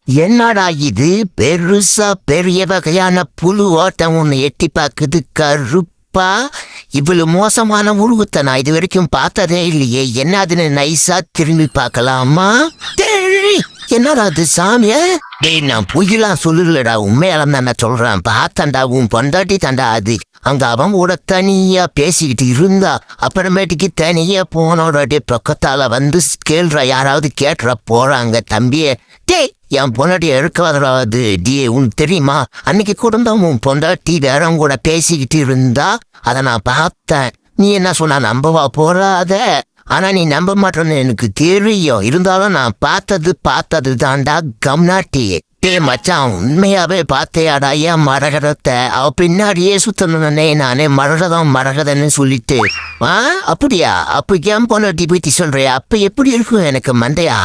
என்னடா இது பெருசா பெரிய வகையான புழு ஓட்டம் ஒன்று எட்டி பார்க்குது கருப்பா. இவ்வளவு மோசமான உருவத்தை நான் இது வரைக்கும் பார்த்ததே இல்லையே. என்னதுன்னு நைஸா திரும்பி பார்க்கலாமா? டேய், என்னடா அது சாமிய? டேய், நான் பொய்யெல்லாம் சொல்லலடா, உண்மையாலம் தான் நான் சொல்றேன். பார்த்தண்டா, உன் பொண்டாட்டி தாண்டா அது. அங்க அவன் கூட தனியா பேசிக்கிட்டு இருந்தா, அப்புறமேட்டுக்கு தனியா போனோட பக்கத்தால வந்து கேள்ற யாராவது கேட்டுற போறாங்க தம்பியே. டேய், என் பொண்டாட்டி எடுக்காது டி, உனக்கு தெரியுமா? அன்னைக்கு கூட தான் உன் பொண்டாட்டி வேறவங்க கூட பேசிக்கிட்டு இருந்தா, அதை நான் பார்த்தேன். நீ என்ன சொன்னா நம்பவா போறாத? ஆனா நீ நம்ப மாட்டேன்னு எனக்கு தெரியும். இருந்தாலும் நான் பார்த்தது தாண்டா கம்னாட்டி. டே மச்சான், உண்மையாவே பார்த்தேயாடா ஏன் மரகதத்தை? அவ பின்னாடியே சுத்தணுன்னே நானே மரகதன்னு சொல்லிட்டு. அப்படியா? அப்ப ஏன் பொண்டாட்டி பத்தி சொல்றியா? அப்ப எப்படி இருக்கும் எனக்கு மண்டையா?